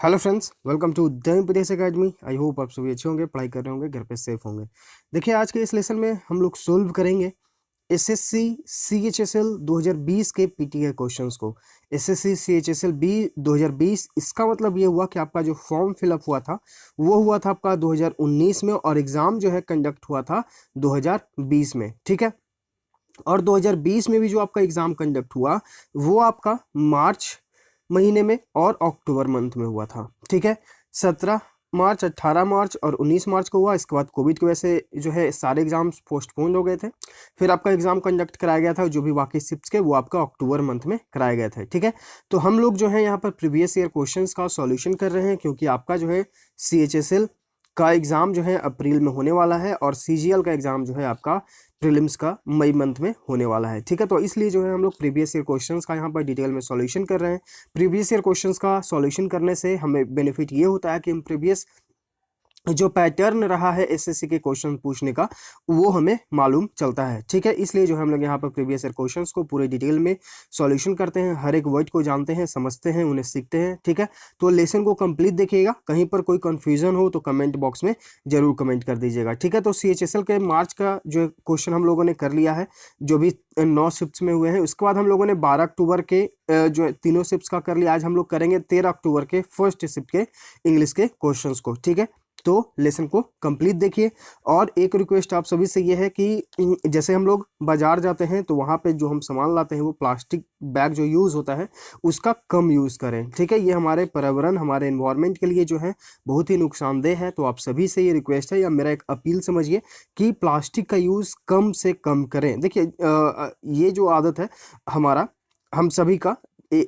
Hello friends, welcome to the MPS academy. I hope आप सभी अच्छे होंगे, पढ़ाई कर रहे होंगे, घर पे सेफ होंगे। देखिए, आज के इस लेसन में हम लोग सोल्व करेंगे एसएससी सीएचएसएल 2020 के पीटीए क्वेश्चंस को। एसएससी सीएचएसएल बी 2020, इसका मतलब ये हुआ कि आपका जो फॉर्म फिलअप हुआ था वो हुआ था आपका 2019 में, और एग्जाम जो है कंडक्ट हुआ था 2020 में। ठीक है, और 2020 में भी जो आपका एग्जाम कंडक्ट हुआ वो आपका मार्च महीने में और अक्टूबर मंथ में हुआ था। ठीक है, 17 मार्च, 18 मार्च और 19 मार्च को हुआ। इसके बाद कोविड की वजह से जो है सारे एग्जाम्स पोस्टपोन हो गए थे। फिर आपका एग्जाम कंडक्ट कराया गया था, जो भी बाकी शिफ्ट्स के वो आपका अक्टूबर मंथ में कराए गए थे। ठीक है, तो हम लोग जो है यहाँ पर प्रीवियस ईयर क्वेश्चंस का सॉल्यूशन कर रहे हैं, क्योंकि आपका जो है सीएचएसएल का एग्जाम जो है अप्रैल में होने वाला है और सीजीएल का एग्जाम जो है आपका प्रीलिम्स का मई मंथ में होने वाला है। ठीक है, तो इसलिए जो है हम लोग प्रीवियस ईयर क्वेश्चंस का यहाँ पर डिटेल में सॉल्यूशन कर रहे हैं। प्रीवियस ईयर क्वेश्चंस का सॉल्यूशन करने से हमें बेनिफिट ये होता है कि हम प्रीवियस जो पैटर्न रहा है एसएससी के क्वेश्चन पूछने का वो हमें मालूम चलता है। ठीक है, इसलिए जो हम लोग यहाँ पर प्रीवियस ईयर क्वेश्चंस को पूरे डिटेल में सॉल्यूशन करते हैं, हर एक वर्ड को जानते हैं, समझते हैं, उन्हें सीखते हैं। ठीक है, तो लेसन को कंप्लीट देखिएगा, कहीं पर कोई कंफ्यूजन हो तो कमेंट बॉक्स में जरूर कमेंट कर दीजिएगा। ठीक है, तो सीएचएसएल के मार्च का जो क्वेश्चन हम लोगों ने कर लिया है, जो भी 9 शिफ्ट्स में हुए हैं। उसके बाद हम लोगों ने 12 अक्टूबर के जो तीनों शिफ्ट्स का कर लिया। आज हम लोग करेंगे 13 अक्टूबर के फर्स्ट शिफ्ट के इंग्लिश के क्वेश्चंस को। ठीक है, तो लेसन को कंप्लीट देखिए। और एक रिक्वेस्ट आप सभी से ये है कि जैसे हम लोग बाजार जाते हैं तो वहाँ पे जो हम सामान लाते हैं वो प्लास्टिक बैग जो यूज़ होता है उसका कम यूज़ करें। ठीक है, ये हमारे पर्यावरण, हमारे एनवायरनमेंट के लिए जो है बहुत ही नुकसानदेह है। तो आप सभी से ये रिक्वेस्ट है या मेरा एक अपील समझिए कि प्लास्टिक का यूज़ कम से कम करें। देखिए, ये जो आदत है हमारा, हम सभी का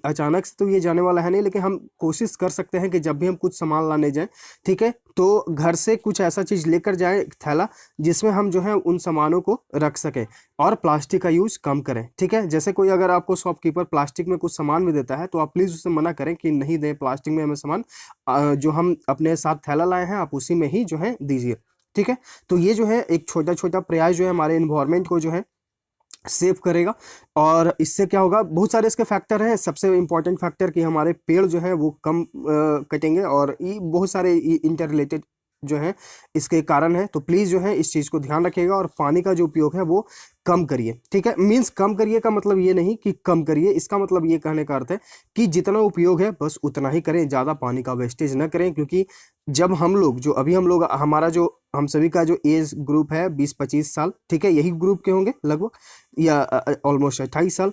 अचानक से तो ये जाने वाला है नहीं, लेकिन हम कोशिश कर सकते हैं कि जब भी हम कुछ सामान लाने जाएं, ठीक है, तो घर से कुछ ऐसा चीज़ लेकर जाएं, थैला, जिसमें हम जो है उन सामानों को रख सकें और प्लास्टिक का यूज़ कम करें। ठीक है, जैसे कोई अगर आपको शॉपकीपर प्लास्टिक में कुछ सामान भी देता है तो आप प्लीज़ उसे मना करें कि नहीं दें प्लास्टिक में हमें सामान, जो हम अपने साथ थैला लाए हैं आप उसी में ही जो है दीजिए। ठीक है, तो ये जो है एक छोटा छोटा प्रयास जो है हमारे इन्वायरमेंट को जो है सेव करेगा। और इससे क्या होगा, बहुत सारे इसके फैक्टर हैं। सबसे इंपॉर्टेंट फैक्टर कि हमारे पेड़ जो है वो कम कटेंगे, और ये बहुत सारे इंटर रिलेटेड जो है इसके कारण है। तो प्लीज़ जो है इस चीज़ को ध्यान रखिएगा और पानी का जो उपयोग है वो कम करिए। ठीक है, मीन्स कम करिए का मतलब ये नहीं कि कम करिए, इसका मतलब ये कहने का अर्थ है कि जितना उपयोग है बस उतना ही करें, ज़्यादा पानी का वेस्टेज न करें। क्योंकि जब हम लोग हमारा जो हम सभी का जो एज ग्रुप है 20-25 साल, ठीक है, यही ग्रुप के होंगे लगभग, या ऑलमोस्ट 28 साल।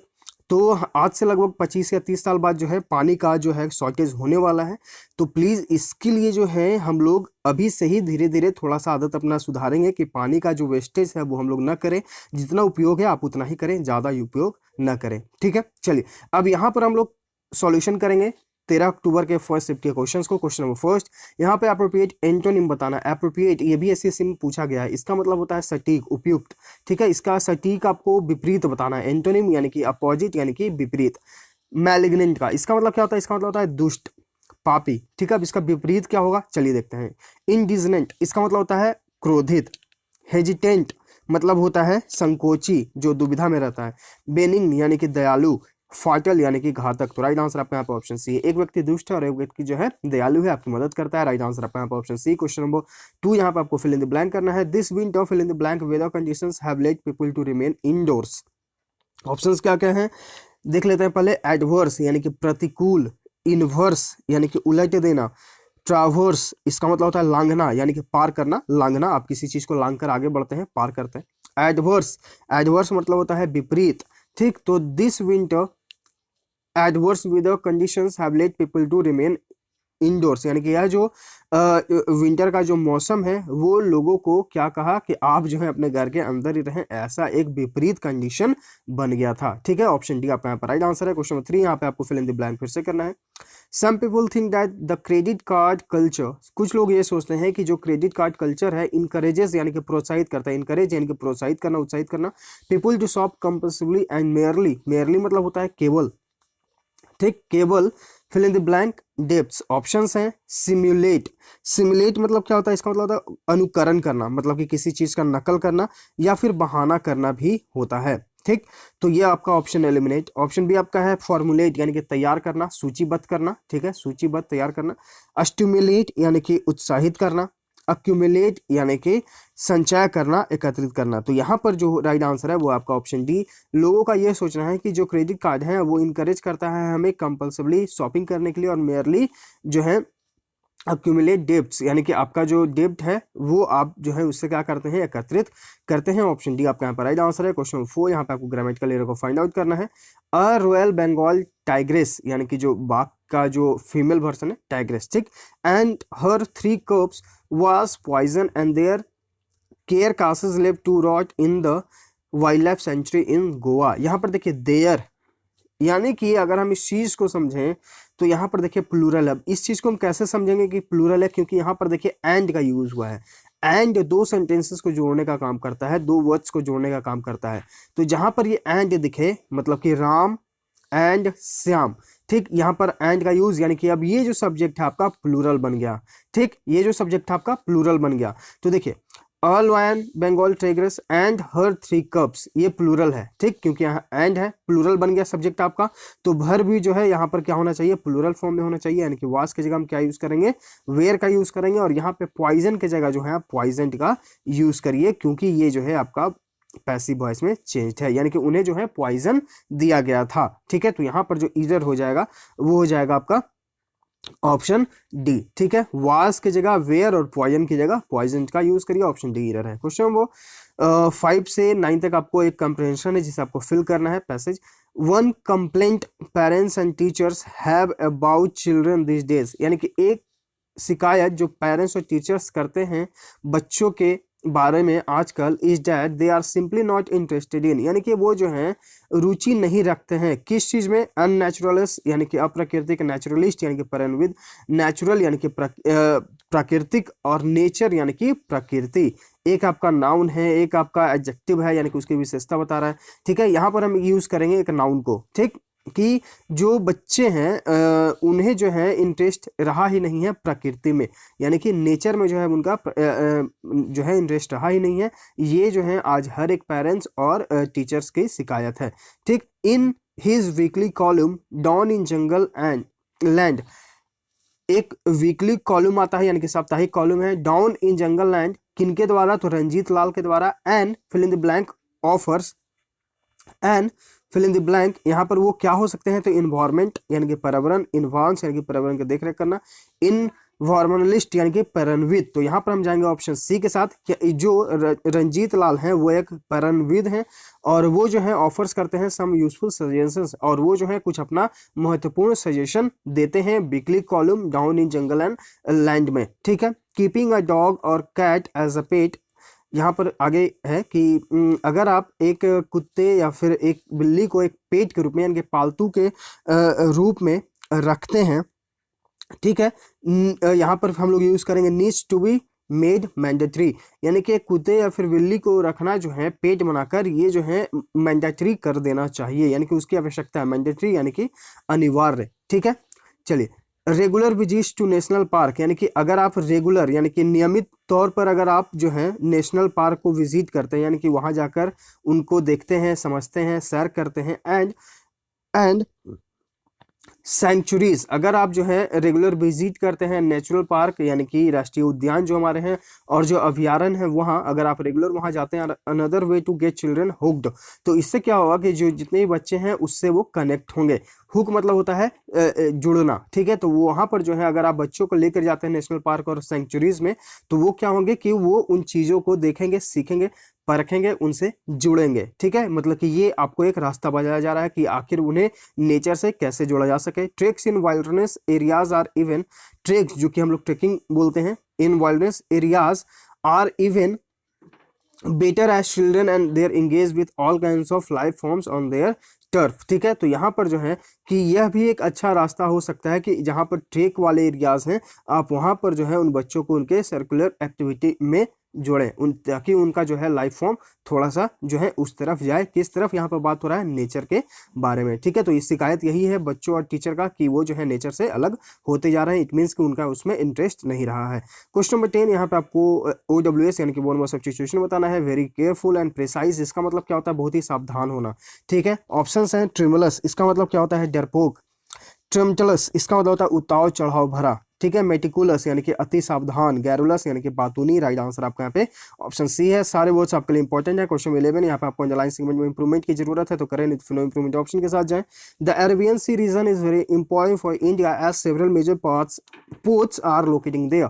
तो आज से लगभग 25 या 30 साल बाद जो है पानी का जो है शॉर्टेज होने वाला है। तो प्लीज़ इसके लिए जो है हम लोग अभी से ही धीरे धीरे थोड़ा सा आदत अपना सुधारेंगे कि पानी का जो वेस्टेज है वो हम लोग ना करें। जितना उपयोग है आप उतना ही करें, ज़्यादा उपयोग ना करें। ठीक है, चलिए अब यहाँ पर हम लोग सॉल्यूशन करेंगे 13 अक्टूबर के फर्स्ट शिफ्ट के क्वेश्चंस को। क्वेश्चन नंबर फर्स्ट, यहाँ पे अप्रोप्रिएट एंटोनिम बताना। अप्रोप्रिएट ये भी एसएससी में पूछा गया है, इसका मतलब होता है सटीक, उपयुक्त। ठीक है, इसका सटीक आपको विपरीत बताना है। एंटोनिम यानी कि अपोजिट यानी कि विपरीत। मैलिग्नेंट का इसका मतलब क्या होता है, इसका मतलब होता है दुष्ट, पापी। ठीक है, अब इसका विपरीत क्या होगा चलिए देखते हैं। इंडिजनेंट इसका मतलब होता है क्रोधित। हेजिटेंट मतलब होता है संकोची, जो दुविधा में रहता है। बेनिंग यानी कि दयालु। फाटल यानी कि घातक। तो राइट आंसर आपका यहाँ पर ऑप्शन सी है। एक व्यक्ति दुष्ट है और एक व्यक्ति जो है दयालु है, आपकी मदद करता है। राइट आंसर आपका यहाँ पर ऑप्शन सी। क्वेश्चन नंबर 2, यहाँ पर आपको फिल इन द ब्लैंक करना है। This winter fill in the blank weather conditions have led people to remain indoors. Options क्या क्या हैं देख लेते हैं पहले। एडवर्स यानी कि प्रतिकूल। इनवर्स यानी कि उलट देना। ट्रावर्स इसका मतलब होता है लांघना, यानी कि पार करना, लांघना। आप किसी चीज को लांघ कर आगे बढ़ते हैं, पार करते हैं। एडवर्स, एडवर्स मतलब होता है विपरीत। ठीक, तो this winter adverse weather conditions have led people to remain indoors, यानी कि यह जो विंटर का जो मौसम है वो लोगों को क्या कहा कि आप जो है अपने घर के अंदर ही रहें, ऐसा एक विपरीत कंडीशन बन गया था। ठीक है, ऑप्शन डी आपका यहाँ पर राइट आंसर है। क्वेश्चन नंबर 3, यहाँ पे आपको फिल इन द ब्लैंक फिर से करना है। Some people think that the credit card culture, कुछ लोग ये सोचते हैं कि जो क्रेडिट कार्ड कल्चर है इनकरेजेस यानी कि प्रोत्साहित करता है। इनकरेज यानी कि प्रोत्साहित करना, उत्साहित करना। People to shop compulsively and merely, merely मतलब होता है केवल। ठीक, केवल। Fill in the blank depths, options हैं। सिम्युलेट, सिम्युलेट मतलब क्या होता है, इसका मतलब होता है अनुकरण करना, मतलब कि किसी चीज का नकल करना या फिर बहाना करना भी होता है। ठीक, तो ये आपका ऑप्शन एलिमिनेट। ऑप्शन बी आपका है फॉर्मुलेट यानी कि तैयार करना, सूचीबद्ध करना, ठीक है, सूचीबद्ध तैयार करना। स्टिमुलेट यानी कि उत्साहित करना। अक्यूमुलेट यानी कि संचय करना, एकत्रित करना। तो यहाँ पर जो राइट आंसर है वो आपका ऑप्शन डी। लोगों का ये सोचना है कि जो क्रेडिट कार्ड है वो इनकरेज करता है हमें कंपल्सरी शॉपिंग करने के लिए और मेयरली जो है अक्यूमुलेट डेब्ट्स यानी कि आपका जो डेब्ट है वो आप जो है उससे क्या करते हैं, एकत्रित करते हैं। ऑप्शन डी आपका यहाँ पर राइट आंसर है। क्वेश्चन 4 यहाँ पे आपको ग्रामेटिकल एरर को फाइंड आउट करना है। अ रॉयल बंगाल टाइग्रेस यानी कि जो बाघ का जो फीमेल वर्सन है टाइग्रेस, ठीक, and her 3 cubs was poison and their carcasses left to rot in the wildlife sanctuary in Goa. यहाँ पर देखिए देयर यानी कि अगर हम इस चीज को समझें तो यहाँ पर देखिए प्लूरल है। इस चीज को हम कैसे समझेंगे कि प्लूरल है, क्योंकि यहाँ पर देखिए एंड का यूज हुआ है। एंड 2 सेंटेंसेस को जोड़ने का काम करता है, 2 वर्ड्स को जोड़ने का काम करता है। तो जहां पर ये एंड दिखे मतलब कि राम एंड श्याम, ठीक, यहाँ पर एंड का यूज यानी कि अब ये जो सब्जेक्ट है आपका प्लूरल बन गया। ठीक, ये जो सब्जेक्ट है आपका प्लूरल बन गया। तो देखिए a lion Bengal tigress and her 3 cubs, ये प्लूरल है, ठीक, क्योंकि यहाँ एंड है, प्लूरल बन गया सब्जेक्ट आपका। तो वर्ब भी जो है यहाँ पर क्या होना चाहिए, प्लूरल फॉर्म में होना चाहिए, यानी कि वास की जगह हम क्या यूज करेंगे, वेयर का यूज करेंगे। और यहाँ पे पॉइजन की जगह जो है पॉइजन का यूज करिए, क्योंकि ये जो है आपका पैसिव वॉइस में चेंज है, यानी कि उन्हें जो है पॉइजन दिया गया था। ठीक है, तो यहाँ पर जो ईरर हो जाएगा वो हो जाएगा आपका ऑप्शन डी। ठीक है, वास की जगह वेयर और पॉइजन की जगह पॉइजन का यूज करिए, ऑप्शन डी ईरर है। क्वेश्चन वो 5 से 9 तक आपको एक कंप्रहेंशन है जिसे आपको फिल करना है passage. 1 complaint parents and teachers have about children this days, यानी कि एक शिकायत जो पेरेंट्स और टीचर्स करते हैं बच्चों के बारे में आजकल, is that they are simply not interested in, यानी कि वो जो हैं रुचि नहीं रखते हैं किस चीज में, अननेचुरलिस्ट यानी कि अप्राकृतिक, नेचुरलिस्ट यानी कि परनविद, नेचुरल यानी कि प्राकृतिक, और नेचर यानी कि प्रकृति। एक आपका नाउन है, एक आपका एडजेक्टिव है, यानी कि उसकी विशेषता बता रहा है। ठीक है, यहाँ पर हम यूज करेंगे एक नाउन को, ठीक, कि जो बच्चे हैं उन्हें जो है इंटरेस्ट रहा ही नहीं है प्रकृति में, यानी कि नेचर में जो है उनका जो है इंटरेस्ट रहा ही नहीं है। ये जो है आज हर एक पेरेंट्स और टीचर्स की शिकायत है। ठीक, in his weekly column down in jungle and land, एक वीकली कॉलम आता है यानी कि साप्ताहिक कॉलम है, डाउन इन जंगल लैंड, किनके द्वारा, तो रंजीत लाल के द्वारा, and fill in the blank offers, and fill in the blank, यहाँ पर वो क्या हो सकते हैं, तो इन्वायरमेंट यानी कि पर्यावरण, इन्वांस यानी कि पर्यावरण की देखरेख करना, इन्वायरमेंटलिस्ट यानी कि पर्यावरणविद। तो यहाँ पर हम जाएंगे ऑप्शन सी के साथ, कि जो रंजीत लाल हैं वो एक पर्यावरणविद हैं और वो जो है ऑफर्स करते हैं सम यूजफुल सजेशंस, और वो जो है कुछ अपना महत्वपूर्ण सजेशन देते हैं weekly column down in jungle and land में। ठीक है, कीपिंग अ डॉग और कैट एज अ पेट, यहाँ पर आगे है कि अगर आप एक कुत्ते या फिर एक बिल्ली को एक पेट के रूप में यानी कि पालतू के रूप में रखते हैं, ठीक है, यहाँ पर हम लोग यूज करेंगे needs to be made mandatory, यानी कि कुत्ते या फिर बिल्ली को रखना जो है पेट बनाकर, ये जो है मैंडेटरी कर देना चाहिए, यानी कि उसकी आवश्यकता है, मैंडेटरी यानी कि अनिवार्य। ठीक है, चलिए, regular visits to national park, यानी कि अगर आप रेगुलर यानी कि नियमित तौर पर अगर आप जो है नेशनल पार्क को विजिट करते हैं, यानी कि वहां जाकर उनको देखते हैं, समझते हैं, सैर करते हैं, एंड सेंचुरीज, अगर आप जो है रेगुलर विजिट करते हैं नेचुरल पार्क यानी कि राष्ट्रीय उद्यान जो हमारे हैं और जो अभ्यारण्य है वहां अगर आप रेगुलर वहां जाते हैं, another way to get children hooked, तो इससे क्या होगा कि जो जितने भी बच्चे हैं उससे वो कनेक्ट होंगे। हुक मतलब होता है जुड़ना। ठीक है, तो वहां पर जो है अगर आप बच्चों को लेकर जाते हैं नेशनल पार्क और सेंचुरीज में, तो वो क्या होंगे कि वो उन चीजों को देखेंगे, सीखेंगे, परखेंगे, उनसे जुड़ेंगे। ठीक है, मतलब कि ये आपको एक रास्ता बताया जा रहा है कि आखिर उन्हें नेचर से कैसे जोड़ा जा सके। Treks in wildness areas are even, treks जो कि हम लोग ट्रेकिंग बोलते हैं, in wildness areas are even better as children and their engage with all kinds of life forms on their turf. ठीक है, तो यहाँ पर जो है कि यह भी एक अच्छा रास्ता हो सकता है कि जहाँ पर ट्रेक वाले एरियाज हैं आप वहाँ पर जो है उन बच्चों को उनके सर्कुलर एक्टिविटी में जोड़ें उन, ताकि उनका जो है लाइफ फॉर्म थोड़ा सा जो है उस तरफ जाए। किस तरफ? यहाँ पर बात हो रहा है नेचर के बारे में, ठीक है। तो ये शिकायत यही है बच्चों और टीचर का कि वो जो है नेचर से अलग होते जा रहे हैं। इट मीन्स कि उनका उसमें इंटरेस्ट नहीं रहा है। क्वेश्चन नंबर 10, यहाँ पे आपको OWS यानी कि वन वर्ड सब्स्टिट्यूशन बताना है। वेरी केयरफुल एंड प्रिसाइज, इसका मतलब क्या होता है? बहुत ही सावधान होना, ठीक है। ऑप्शंस हैं ट्रिमुलस, इसका मतलब क्या होता है? डरपोक। ट्रम्पटलस, इसका मतलब होता है उताव चढ़ाव भरा, ठीक है। मेटिकुलस यानी कि अति सावधान। गैरुलस यानी कि बातूनी। राइट आंसर आपका यहाँ पे ऑप्शन सी है। सारे वर्ड्स आपके लिए इंपॉर्टेंट है। क्वेश्चन 11, यहाँ पे आपको अंडरलाइन सेगमेंट में इंप्रूवमेंट की जरूरत है तो करें, नहीं तो नो इंप्रूवमेंट ऑप्शन के साथ जाएं। The Arabian sea region is very important for India as several major ports are locating there,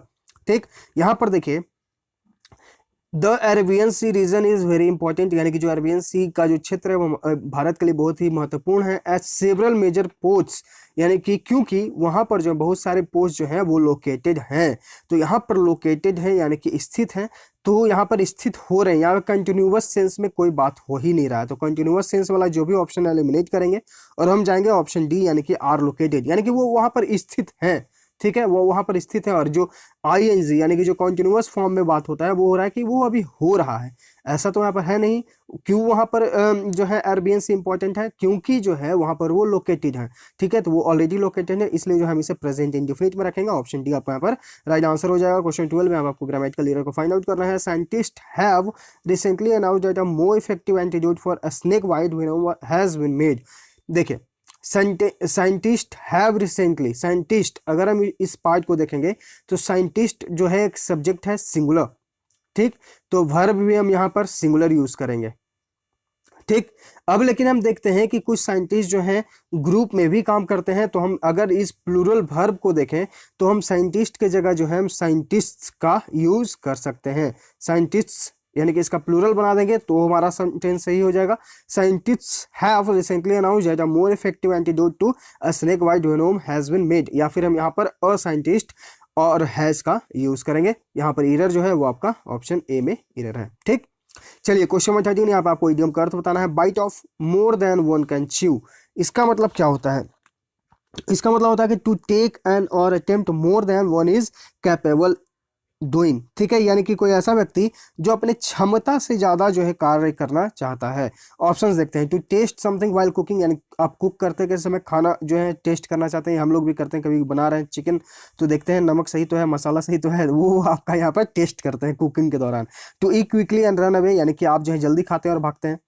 ठीक। यहाँ पर देखिए the Arabian sea region is very important, यानी कि जो अरेबियन सी का जो क्षेत्र है वो भारत के लिए बहुत ही महत्वपूर्ण है। एज सेवरल मेजर पोर्ट्स, यानी कि क्योंकि वहां पर जो बहुत सारे पोस्ट जो हैं वो लोकेटेड हैं। तो यहाँ पर लोकेटेड है यानी कि स्थित है, तो यहाँ पर स्थित हो रहे हैं। यहाँ पर कंटिन्यूअस सेंस में कोई बात हो ही नहीं रहा है, तो कंटिन्यूअस सेंस वाला जो भी ऑप्शन एलिमिनेट करेंगे और हम जाएंगे ऑप्शन डी यानी कि आर लोकेटेड, यानी कि वो वहां पर स्थित है, ठीक है। वो वहां पर स्थित है। और जो आईएनजी यानी कि जो कॉन्टिन्यूअस फॉर्म में बात होता है वो हो रहा है कि वो अभी हो रहा है, ऐसा तो यहाँ पर है नहीं। क्यों वहां पर जो है अरेबियन सी इंपॉर्टेंट है? क्योंकि जो है वहां पर वो लोकेटेड है, ठीक है। तो वो ऑलरेडी लोकेटेड है, इसलिए जो हम इसे प्रेजेंट इंडेफिनिट में रखेंगे। ऑप्शन डी आपका यहाँ पर राइट आंसर हो जाएगा। क्वेश्चन 12 में आपको ग्रामेटिकल एरर को फाइंड आउट करना है। Scientist have recently announced that a more effective antidote for a snake bite has been made. देखिए साइंटिस्ट हैव रिसेंटली, साइंटिस्ट अगर हम इस पार्ट को देखेंगे तो साइंटिस्ट जो है एक सब्जेक्ट है सिंगुलर, ठीक। तो वर्ब भी हम यहाँ पर सिंगुलर यूज करेंगे, ठीक। अब लेकिन हम देखते हैं कि कुछ साइंटिस्ट जो हैं ग्रुप में भी काम करते हैं, तो हम अगर इस प्लूरल वर्ब को देखें तो हम साइंटिस्ट के जगह जो है हम साइंटिस्ट्स का यूज कर सकते हैं। साइंटिस्ट्स यानी कि इसका प्लूरल बना देंगे तो हमारा सेंटेंस सही हो जाएगा। Scientists have recently announced that a more effective antidote to a snake bite venom has been made, या फिर हम यहाँ पर अ साइंटिस्ट और हैज का यूज करेंगे। यहाँ पर एरर जो है वो आपका ऑप्शन ए में एरर है, ठीक। चलिए क्वेश्चन नंबर 13, यहाँ पर आपको इडियम का अर्थ बताना है। Bite off more than one can chew, इसका मतलब क्या होता है? इसका मतलब होता है कि टू टेक एन और attempt more than one is capable doing, ठीक है। यानी कि कोई ऐसा व्यक्ति जो अपने क्षमता से ज्यादा जो है कार्य करना चाहता है। ऑप्शंस देखते हैं। To taste something while cooking, यानी आप कुक करते के समय खाना जो है टेस्ट करना चाहते हैं, हम लोग भी करते हैं, कभी बना रहे हैं चिकन तो देखते हैं नमक सही तो है, मसाला सही तो है, वो आपका यहाँ पर टेस्ट करते हैं कुकिंग के दौरान। To eat quickly and run away, यानी कि आप जो है जल्दी खाते हैं और भागते हैं।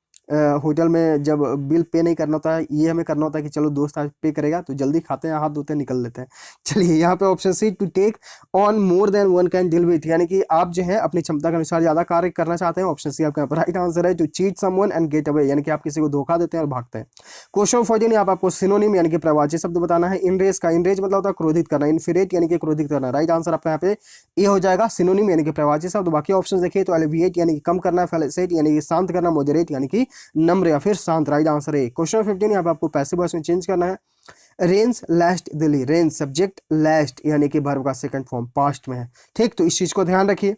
होटल में जब बिल पे नहीं करना होता है, ये हमें करना होता है कि चलो दोस्त आज पे करेगा, तो जल्दी खाते हैं, हाथ धोते हैं, निकल लेते हैं। चलिए यहाँ पे option C, to take on more than one can deal with, यानी कि आप जो है अपनी क्षमता के अनुसार ज्यादा कार्य करना चाहते हैं। ऑप्शन सी आपका यहाँ पर राइट आंसर है। To cheat someone and get away, यानी कि आप किसी को धोखा देते हैं और भागते हैं। क्वेश्चन 14, यहाँ आपको सिनोनिम यानी कि प्रवाची शब्द बताना है। इनरेज का, इनरेज मतलब होता है क्रोधित करना, इन्फिरेट यानी कि क्रोधित करना। राइट आंसर आपका यहाँ पे ये हो जाएगा सिनोनिम यानी कि प्रवाची शब्द। बाकी ऑप्शन देखिए तो एलिविएट यानी कि कम करना, फेलिसेट यानी कि शांत करना, मॉडरेट यानी कि नम्र या फिर शांत। राइट आंसर है। क्वेश्चन 15, यहाँ पे आपको पैसिव वॉइस में चेंज करना है। Range last Delhi, range subject, last यानी कि वर्ब का सेकंड फॉर्म पास्ट में है, ठीक। तो इस चीज को ध्यान रखिए।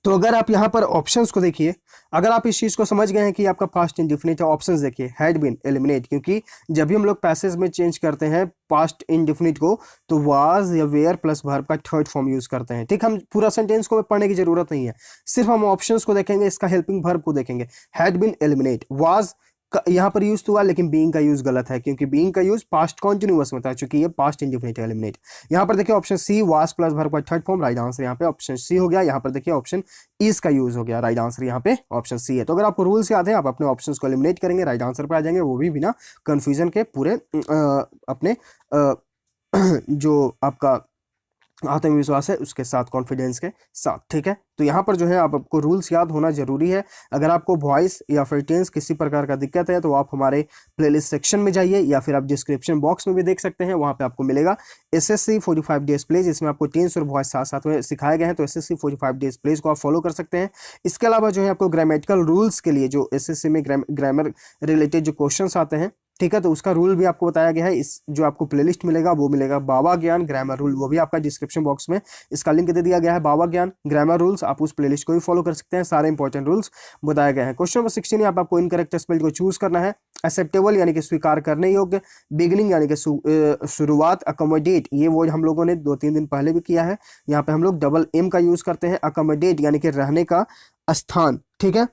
तो अगर आप यहाँ पर ऑप्शंस को देखिए, अगर आप इस चीज को समझ गए हैं कि आपका पास्ट इंडेफिनिट है, ऑप्शंस देखिए हैड बीन एलिमिनेट, क्योंकि जब भी हम लोग पैसेज में चेंज करते हैं पास्ट इंडेफिनिट को तो वाज या वेयर प्लस वर्ब का थर्ड फॉर्म यूज करते हैं, ठीक। हम पूरा सेंटेंस को पढ़ने की जरूरत नहीं है, सिर्फ हम ऑप्शंस को देखेंगे, इसका हेल्पिंग वर्ब को देखेंगे। हैड बीन एलिमिनेट, वाज यहाँ पर यूज हुआ लेकिन बीइंग का यूज गलत है, क्योंकि बीइंग का यूज पास्ट कॉन्टिन्यूअस में था, चूंकि ये पास्ट इंडेफिनिट एलिमिनेट। यहाँ पर देखिए option she was plus verb का थर्ड फॉर्म, राइट आंसर यहाँ पे ऑप्शन सी हो गया। यहाँ पर देखिए ऑप्शन इज का यूज हो गया, राइट आंसर यहाँ पे ऑप्शन सी है। तो अगर आपको रूल्स याद है, आप अपने ऑप्शंस को एलिमिनेट करेंगे, राइट आंसर पे आ जाएंगे, वो भी बिना कंफ्यूजन के, पूरे अपने जो आपका आत्मविश्वास है उसके साथ, कॉन्फिडेंस के साथ, ठीक है। तो यहाँ पर जो है आपको रूल्स याद होना जरूरी है। अगर आपको वॉइस या फिर टेंस किसी प्रकार का दिक्कत है तो आप हमारे प्लेलिस्ट सेक्शन में जाइए या फिर आप डिस्क्रिप्शन बॉक्स में भी देख सकते हैं, वहाँ पे आपको मिलेगा SSC 45 डेज प्लेज, इसमें आपको टेंस और वॉइस साथ साथ में सिखाए गए हैं। तो SSC 45 डेज प्लेज को आप फॉलो कर सकते हैं। इसके अलावा जो है आपको ग्रामेटिकल रूल्स के लिए जो SSC में ग्रामर रिलेटेड जो क्वेश्चन आते हैं ठीक है। तो उसका रूल भी आपको बताया गया है, इस जो आपको प्लेलिस्ट मिलेगा वो मिलेगा बाबा ज्ञान ग्रामर रूल, वो भी आपका डिस्क्रिप्शन बॉक्स में इसका लिंक दे दिया गया है। बाबा ज्ञान ग्रामर रूल्स, आप उस प्लेलिस्ट को भी फॉलो कर सकते हैं, सारे इंपॉर्टेंट रूल्स बताए गए हैं। क्वेश्चन नंबर 16, यहाँ पे आपको इनकरेक्ट स्पेल को चूज करना है। एक्सेप्टेबल यानी कि स्वीकार करने योग्य, बिगिनिंग यानी कि शुरुआत, अकोमोडेट ये वो हम लोगों ने 2-3 दिन पहले भी किया है, यहाँ पे हम लोग डबल एम का यूज करते हैं। अकोमोडेट यानी कि रहने का स्थान, ठीक है,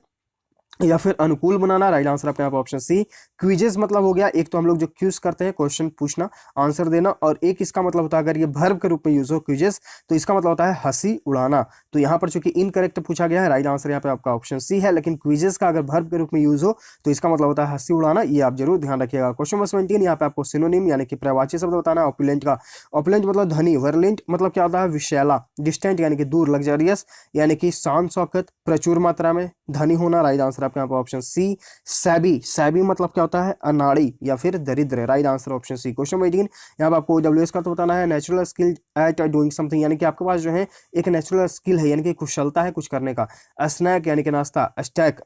या फिर अनुकूल बनाना, राइट आंसर अपने आप ऑप्शन सी। क्विजेस मतलब हो गया, एक तो हम लोग जो क्यूज करते हैं क्वेश्चन पूछना आंसर देना, और एक इसका मतलब होता है अगर ये वर्ब के रूप में यूज हो क्विजेस तो इसका मतलब होता है हंसी उड़ाना। तो यहाँ पर चूंकि इनकरेक्ट पूछा गया है, राइट आंसर यहाँ पे आपका ऑप्शन सी है, लेकिन क्विजेस का अगर वर्ब के रूप में यूज हो तो इसका मतलब होता है हंसी उड़ाना, ये आप जरूर ध्यान रखिएगा। क्वेश्चन नंबर 17, यहाँ पे आपको सिनोनिम यानी कि प्रवाची शब्द बताना। ऑपुलेंट का, ऑपुलेंट मतलब धनी, वर्लेंट मतलब क्या होता है विशाला, डिस्टेंट यानी कि दूर, लग्जरियस यानी कि शान शौकत, प्रचुर मात्रा में धनी होना, राइट आंसर आपके यहाँ पे ऑप्शन सी। सैबी, सैबी मतलब क्या होता है अनाड़ी या फिर दरिद्र, right answer option C. Question 18, यहाँ पे आपको डब्ल्यूएस का तो बताना है। Natural skill at doing something यानी कि आपके पास जो है एक नेचुरल स्किल है यानी कि कुशलता है कुछ करने का। स्नैक यानी कि नाश्ता। स्टैक,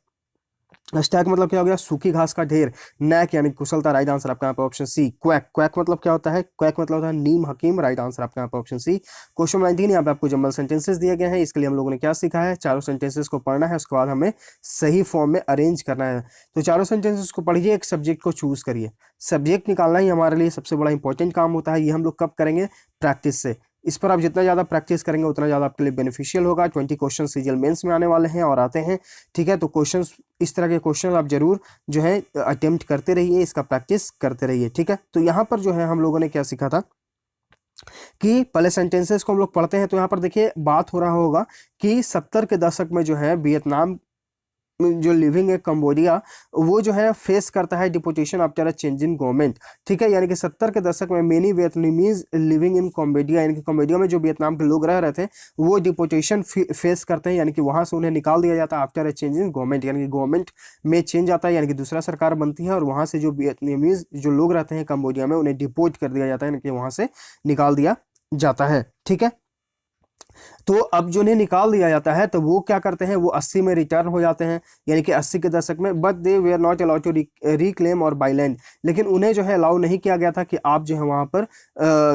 स्टैक मतलब क्या हो गया सूखी घास का ढेर। नैक यानी कुशलता, राइट आंसर आपका यहाँ पे ऑप्शन सी। क्वैक, क्वैक मतलब क्या होता है, क्वैक मतलब होता है नीम हकीम, राइट आंसर आपका यहाँ पे ऑप्शन सी। क्वेश्चन 19, यहाँ पे आपको जंबल सेंटेंसेस दिए गए हैं, इसके लिए हम लोगों ने क्या सीखा है, चारों सेंटेंसेस को पढ़ना है, उसके बाद हमें सही फॉर्म में अरेंज करना है। तो चारों सेंटेंसेस को पढ़िए, एक सब्जेक्ट को चूज करिए। सब्जेक्ट निकालना ही हमारे लिए सबसे बड़ा इंपॉर्टेंट काम होता है, ये हम लोग कब करेंगे, प्रैक्टिस से। इस पर आप जितना ज़्यादा प्रैक्टिस करेंगे उतना ज़्यादा आपके लिए बेनिफिशियल होगा। 20 क्वेश्चन सीजीएल मेंस में आने वाले हैं और आते हैं, ठीक है। तो क्वेश्चंस, इस तरह के क्वेश्चन आप जरूर जो है अटेम्प्ट करते रहिए, इसका प्रैक्टिस करते रहिए, ठीक है। तो यहाँ पर जो है हम लोगों ने क्या सीखा था कि पहले सेंटेंसेस को हम लोग पढ़ते हैं। तो यहाँ पर देखिए बात हो रहा होगा कि 70 के दशक में जो है वियतनाम जो लिविंग है कंबोडिया, वो जो है फेस करता है deportation after a change in government, ठीक है। यानी कि 70 के दशक में many Vietnamese living in Cambodia, यानी कि कंबोडिया में जो वियतनाम के लोग रह रहे थे वो डिपोटेशन फेस करते हैं, यानी कि वहां से उन्हें निकाल दिया जाता है after a change in government, यानी कि गवर्नमेंट में चेंज आता है, यानी कि दूसरा सरकार बनती है और वहां से जो वियतनामीज जो लोग रहते हैं कंबोडिया में उन्हें डिपोर्ट कर दिया जाता है, यानी कि वहां से निकाल दिया जाता है, ठीक है। तो अब जो उन्हें निकाल दिया जाता है तो वो क्या करते हैं, वो 80 में रिटर्न हो जाते हैं, यानी कि 80 के दशक में। But they were not allowed to reclaim और बाई लैंड, लेकिन उन्हें जो है अलाउ नहीं किया गया था कि आप जो है वहां पर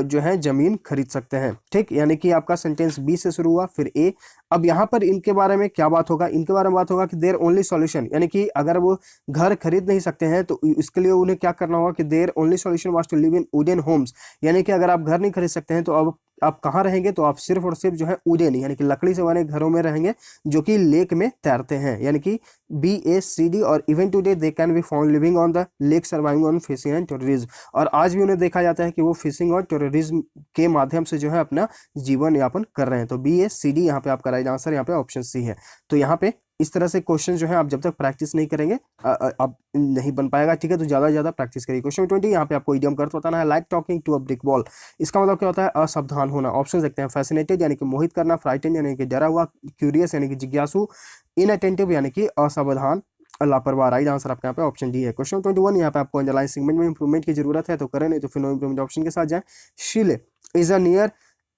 जो है जमीन खरीद सकते हैं, ठीक। यानी कि आपका सेंटेंस बी से शुरू हुआ, फिर ए। अब यहाँ पर इनके बारे में क्या बात होगा, इनके बारे में बात होगा कि देयर ओनली सॉल्यूशन, यानी कि अगर वो घर खरीद नहीं सकते हैं तो इसके लिए उन्हें क्या करना होगा कि there only solution was to live in wooden homes, यानी कि अगर आप घर नहीं खरीद सकते हैं तो अब आप कहाँ रहेंगे, तो आप सिर्फ और सिर्फ जो है वुडन यानी कि लकड़ी से बने घरों में रहेंगे जो कि लेक में तैरते हैं, यानी कि BACD। और even today they can be found living on the lake surviving on fishing and terrorism, और आज भी उन्हें देखा जाता है कि वो फिशिंग और टेररिज्म के माध्यम से जो है अपना जीवन यापन कर रहे हैं। तो BACD यहाँ पे आपका राइट आंसर यहाँ पे ऑप्शन सी है। तो यहाँ पे इस तरह से क्वेश्चन जो है आप जब तक प्रैक्टिस नहीं करेंगे आप नहीं बन पाएगा, ठीक है। तो ज्यादा से ज्यादा प्रैक्टिस करिए। क्वेश्चन 20, यहाँ पे आपको इडियम का अर्थ बताना है। Like talking to a brick wall, इसका मतलब क्या होता है, असावधान होना। ऑप्शन देखते हैं, फैसिनेटेड यानी कि मोहित करना, फ्राइटन यानी कि डरा हुआ, क्यूरियस यानी कि जिज्ञासु, इनअटेंटिव यानी कि असावधान, लापरवाह, राइट आंसर आपके यहाँ पे ऑप्शन डी है। क्वेश्चन 21, यहाँ पे आपको अंडरलाइन सेगमेंट में इंप्रूवमेंट की जरूरत है तो करें, नहीं तो फिर नो इंप्रूवमेंट ऑप्शन के साथ जाए। शिले is a near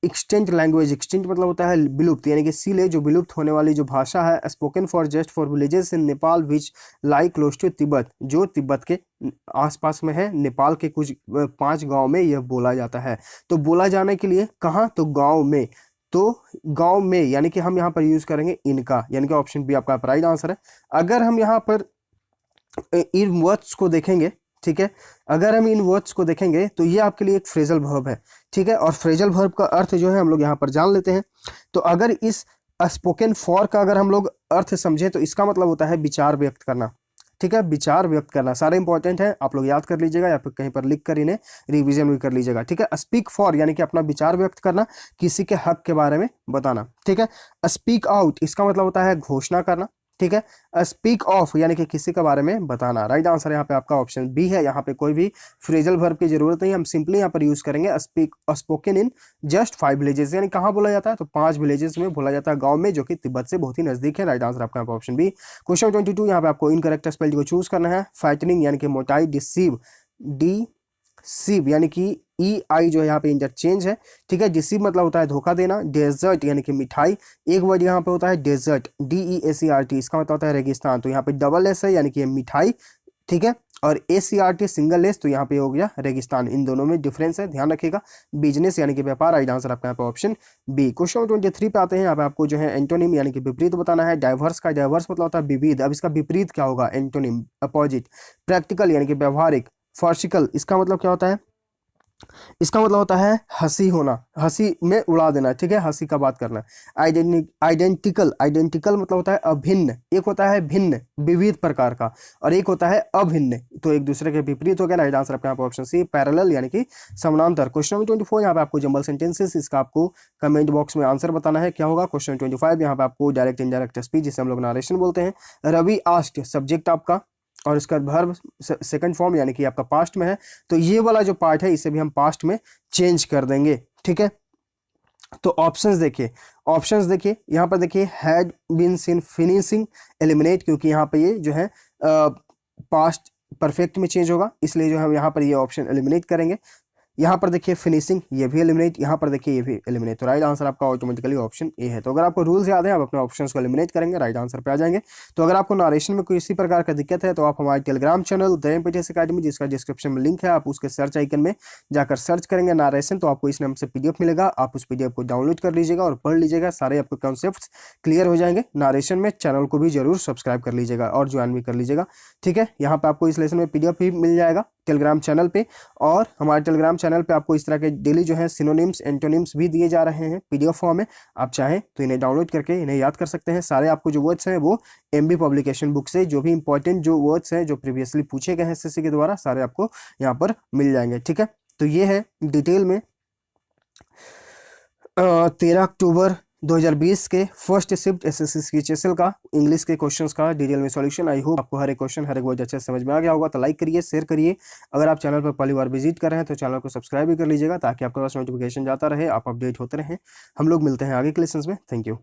extant language, extant मतलब होता है विलुप्त, यानी कि सीले जो विलुप्त होने वाली जो भाषा है, spoken for just for villages in Nepal which lie close to Tibet, जो तिब्बत के आसपास में है, नेपाल के कुछ 5 गांव में यह बोला जाता है। तो बोला जाने के लिए कहाँ, तो गांव में, तो गांव में यानी कि हम यहाँ पर यूज करेंगे इनका, यानी कि ऑप्शन बी आपका राइट आंसर है। अगर हम यहाँ पर इन वर्ड्स को देखेंगे, ठीक है, अगर हम इन वर्ड्स को देखेंगे तो ये आपके लिए एक फ्रेजल वर्ब है, ठीक है। और फ्रेजल वर्ब का अर्थ जो है हम लोग यहाँ पर जान लेते हैं। तो अगर इस स्पोकन फॉर का अगर हम लोग अर्थ समझे तो इसका मतलब होता है विचार व्यक्त करना, ठीक है, विचार व्यक्त करना। सारे इंपॉर्टेंट है, आप लोग याद कर लीजिएगा या फिर कहीं पर लिख कर इन्हें रिवीजन भी कर लीजिएगा, ठीक है। स्पीक फॉर यानी कि अपना विचार व्यक्त करना, किसी के हक के बारे में बताना, ठीक है। स्पीक आउट इसका मतलब होता है घोषणा करना, ठीक है। स्पीक ऑफ यानी कि किसी के बारे में बताना, राइट आंसर यहाँ पे आपका ऑप्शन बी है। यहाँ पे कोई भी फ्रेजल वर्ब की जरूरत नहीं, हम सिंपली यहाँ पर यूज करेंगे speak spoken in just 5 villages, यानी कहाँ बोला जाता है, तो 5 विलेजेस में बोला जाता है, गांव में, जो कि तिब्बत से बहुत ही नजदीक है, राइट आंसर आपका ऑप्शन बी। क्वेश्चन 22, यहाँ पे आपको इनकरेक्ट स्पेल को चूज करना है। फाइटनिंग यानी कि मोटाई, डिसीव सीव यानी कि EI जो है यहाँ पे इंटरचेंज है, ठीक है। डिसीव मतलब होता है धोखा देना। डेजर्ट यानी कि मिठाई, एक वर्ड यहाँ पे होता है डेजर्ट, DEACRT, इसका मतलब होता है रेगिस्तान, तो यहाँ पे डबल एस है यानी कि मिठाई, ठीक है। और ACRT सिंगल लेस तो यहाँ पे हो गया रेगिस्तान। इन दोनों में डिफरेंस है, ध्यान रखिएगा। बिजनेस यानी कि व्यापार, राइट आंसर आपका यहाँ पे ऑप्शन बी। क्वेश्चन 23 पे आते हैं। यहाँ पे आपको जो है एंटोनिम यानी कि विपरीत बताना है। डाइवर्स का डाइवर्स मतलब होता है विविध, अब इसका विपरीत क्या होगा, एंटोनिम अपोजिट। प्रैक्टिकल यानी कि व्यवहारिक। फार्सिकल इसका मतलब क्या होता है, इसका मतलब होता है हंसी होना, हंसी में उड़ा देना, ठीक है, हंसी का बात करना। आइडेंटिकल, आइडेंटिकल मतलब होता है अभिन्न। एक होता है भिन्न विविध प्रकार का, और एक होता है अभिन्न, तो एक दूसरे के विपरीत हो गया। राइट आंसर आपका यहाँ पे ऑप्शन सी पैरेलल यानी कि समानांतर। क्वेश्चन नंबर 24 यहाँ पे आपको जंबल सेंटेंसेस, इसका आपको कमेंट बॉक्स में आंसर बताना है क्या होगा। क्वेश्चन 25 यहाँ पे आपको डायरेक्ट इनडायरेक्ट स्पीच जिसे हम लोग नारेशन बोलते हैं। रवि आस्क्ड सब्जेक्ट आपका, और इसका वर्ब सेकंड फॉर्म यानी कि आपका पास्ट में है, तो ये वाला जो पार्ट है इसे भी हम पास्ट में चेंज कर देंगे, ठीक है। तो ऑप्शंस देखिए, ऑप्शंस देखिए, यहाँ पर देखिए had been seen finishing eliminate, क्योंकि यहाँ पे ये जो है पास्ट परफेक्ट में चेंज होगा, इसलिए जो हम यहाँ पर ये ऑप्शन एलिमिनेट करेंगे। यहाँ पर देखिए फिनिशिंग, ये भी एलिमिनेट, यहाँ पर देखिए ये भी एलिमिनेट, तो राइट आंसर आपका ऑटोमेटिकली ऑप्शन ए है। तो अगर आपको रूल्स याद है, आप अपने ऑप्शंस को एलिमिनेट करेंगे, राइट आंसर पे आ जाएंगे। तो अगर आपको नारेशन में कोई इसी प्रकार का दिक्कत है तो आप हमारे टेलीग्राम चैनल द एमपीटीएस अकेडमी, जिसका डिस्क्रिप्शन में लिंक है, आप उसके सर्च आइकन में जाकर सर्च करेंगे नारेशन, तो आपको इस नाम से PDF मिलेगा। आप उस PDF को डाउनलोड कर लीजिएगा और पढ़ लीजिएगा, सारे आपको कॉन्सेप्ट क्लियर हो जाएंगे नारेशन में। चैनल को भी जरूर सब्सक्राइब कर लीजिएगा और ज्वाइन भी कर लीजिएगा, ठीक है। यहाँ पे आपको इस लेसन में PDF भी मिल जाएगा टेलीग्राम चैनल पे, और हमारे टेलीग्राम चैनल पे आपको इस तरह के डेली जो है सिनोनिम्स एंटोनिम्स भी दिए जा रहे हैं PDF फॉर्म में। आप चाहें तो इन्हें डाउनलोड करके इन्हें याद कर सकते हैं। सारे आपको जो वर्ड्स हैं वो MB पब्लिकेशन बुक से, जो भी इंपॉर्टेंट जो वर्ड्स हैं जो प्रीवियसली पूछे गए हैं SSC के द्वारा, सारे आपको यहाँ पर मिल जाएंगे, ठीक है। तो ये है डिटेल में 13 अक्टूबर 2020 के फर्स्ट शिफ्ट SSC CHSL का इंग्लिश के क्वेश्चंस का डिटेल में सॉल्यूशन। आई होप आपको हर एक क्वेश्चन हर एक वर्ड अच्छे से समझ में आ गया होगा। तो लाइक करिए, शेयर करिए। अगर आप चैनल पर पहली बार विजिट कर रहे हैं तो चैनल को सब्सक्राइब भी कर लीजिएगा, ताकि आपके पास नोटिफिकेशन जाता रहे, आप अपडेट होते रहें। हम लोग मिलते हैं आगे के लेसन्स में। Thank you.